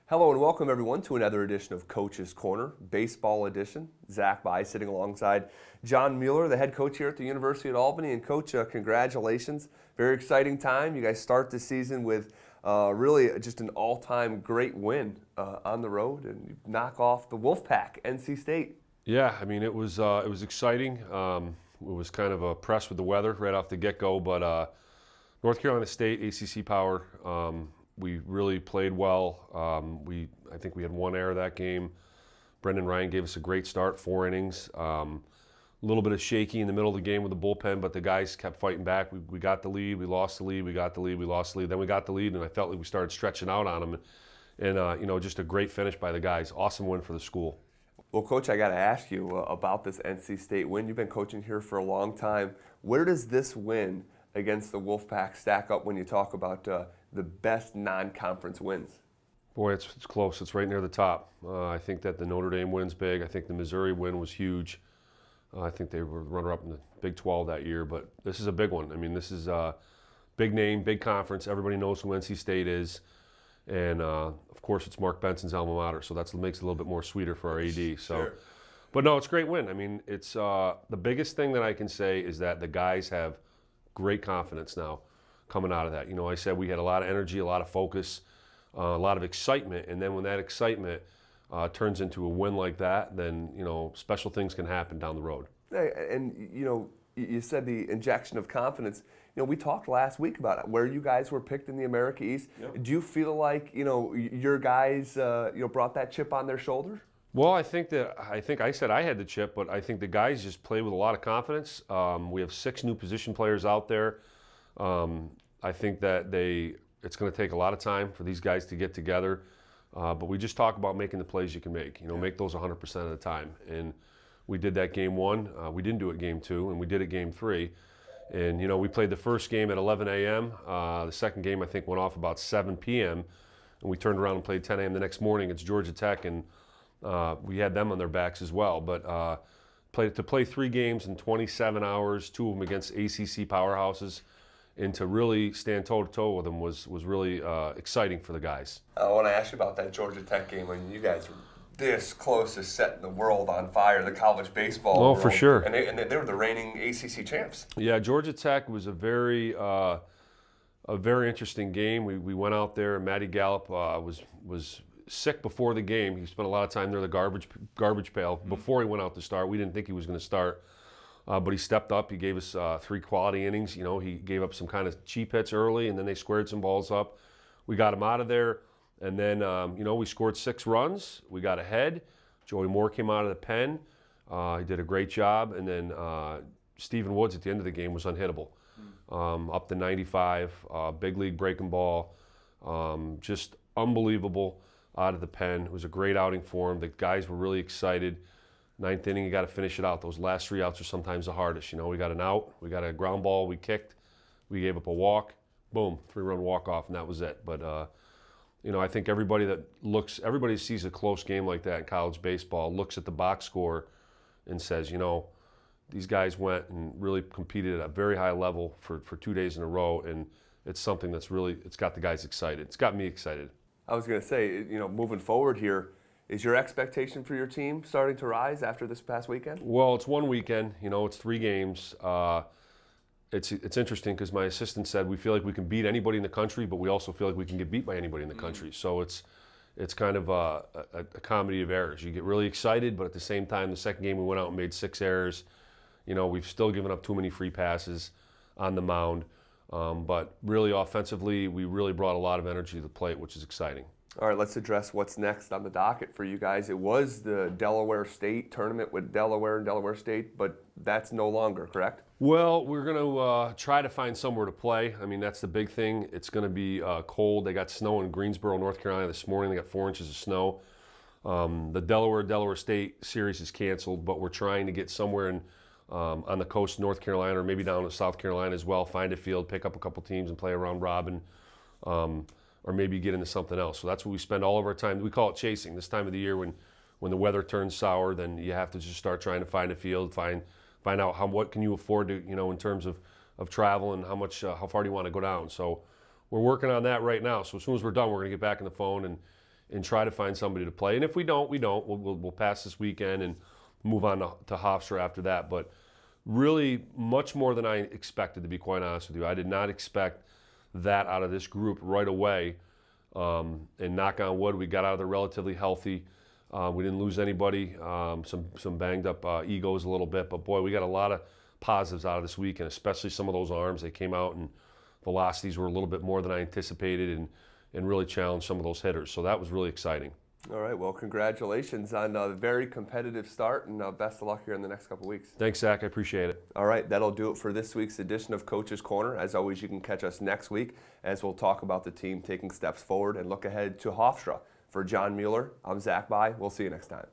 Hello and welcome everyone to another edition of Coach's Corner, Baseball Edition. Zach By sitting alongside John Mueller, the head coach here at the University of Albany. And Coach, congratulations. Very exciting time. You guys start the season with really just an all-time great win on the road, and you knock off the Wolfpack, NC State. Yeah, I mean, it was exciting. It was kind of a press with the weather right off the get-go, but North Carolina State, ACC Power, we really played well. I think we had one error that game. Brendan Ryan gave us a great start, 4 innings. A little bit of shaky in the middle of the game with the bullpen, but the guys kept fighting back. We got the lead, we lost the lead, we got the lead, we lost the lead. Then we got the lead, and I felt like we started stretching out on them. And just a great finish by the guys. Awesome win for the school. Well, Coach, I got to ask you about this NC State win. You've been coaching here for a long time. Where does this win against the Wolfpack stack up when you talk about the best non-conference wins? Boy, it's close. It's right near the top. I think that the Notre Dame win's big. I think the Missouri win was huge. I think they were runner-up in the Big 12 that year, but this is a big one. I mean, this is a big name, big conference. Everybody knows who NC State is. And, of course, it's Mark Benson's alma mater, so that makes it a little bit more sweeter for our AD. So, Sure. But no, it's a great win. I mean, it's the biggest thing that I can say is that the guys have great confidence now coming out of that. I said we had a lot of energy, a lot of focus, a lot of excitement, and then when that excitement turns into a win like that, then, special things can happen down the road. And, you said the injection of confidence. We talked last week about it, where you guys were picked in the America East. Yep. Do you feel like, your guys, brought that chip on their shoulder? Well, I think I said I had the chip, but I think the guys just play with a lot of confidence. We have 6 new position players out there. I think that it's going to take a lot of time for these guys to get together. But we just talk about making the plays you can make. Make those 100% of the time. And we did that game 1. We didn't do it game 2, and we did it game 3. And, we played the first game at 11 a.m. The second game, I think, went off about 7 p.m. And we turned around and played 10 a.m. the next morning. It's Georgia Tech, and we had them on their backs as well. But to play 3 games in 27 hours, 2 of them against ACC powerhouses, and to really stand toe-to-toe with them was really exciting for the guys. I want to ask you about that Georgia Tech game. I mean, you guys were this close to setting the world on fire, the college baseball world. For sure. And they were the reigning ACC champs. Yeah, Georgia Tech was a very interesting game. We went out there, and Matty Gallup was sick before the game. He spent a lot of time near the garbage pail before he went out to start. We didn't think he was going to start. But he stepped up. He gave us 3 quality innings. He gave up some kind of cheap hits early, and then they squared some balls up. We got him out of there, and then we scored 6 runs. We got ahead. Joey Moore came out of the pen. He did a great job, and then Stephen Woods at the end of the game was unhittable. Up to 95, big league breaking ball, just unbelievable out of the pen. It was a great outing for him. The guys were really excited. 9th inning, you got to finish it out. Those last 3 outs are sometimes the hardest. We got an out, we got a ground ball, we kicked, we gave up a walk, boom, 3-run walk-off, and that was it. But, I think everybody sees a close game like that in college baseball, looks at the box score and says, these guys went and really competed at a very high level for 2 days in a row, and it's something that's really, it's got the guys excited. It's got me excited. I was going to say, moving forward here, is your expectation for your team starting to rise after this past weekend? Well, it's one weekend. It's 3 games. It's interesting because my assistant said we feel like we can beat anybody in the country, but we also feel like we can get beat by anybody in the country. So it's kind of a comedy of errors. You get really excited, but at the same time, the second game we went out and made 6 errors. We've still given up too many free passes on the mound. But really offensively, we really brought a lot of energy to the plate, which is exciting. All right, let's address what's next on the docket for you guys. It was the Delaware State tournament with Delaware and Delaware State, but that's no longer, correct? Well, we're going to try to find somewhere to play. I mean, that's the big thing. It's going to be cold. They got snow in Greensboro, North Carolina this morning. They got 4 inches of snow. The Delaware State series is canceled, but we're trying to get somewhere on the coast of North Carolina or maybe down to South Carolina as well, find a field, pick up a couple teams and play a round robin. Or maybe get into something else. So that's what we spend all of our time. We call it chasing. This time of the year when the weather turns sour, then you have to just start trying to find a field, find out what can you afford to, in terms of travel and how far do you want to go down. So we're working on that right now. So as soon as we're done, we're going to get back on the phone and and try to find somebody to play. And if we don't, we don't. We'll pass this weekend and move on to Hofstra after that. But really, much more than I expected, to be quite honest with you. I did not expect that out of this group right away. And knock on wood, we got out of there relatively healthy. We didn't lose anybody. Some banged up egos a little bit, but boy, we got a lot of positives out of this week, and especially some of those arms. They came out and velocities were a little bit more than I anticipated, and really challenged some of those hitters. So that was really exciting. All right, well, congratulations on a very competitive start, and best of luck here in the next couple weeks. Thanks, Zach. I appreciate it. All right, that'll do it for this week's edition of Coach's Corner. As always, you can catch us next week as we'll talk about the team taking steps forward and look ahead to Hofstra. For John Mueller, I'm Zach By. We'll see you next time.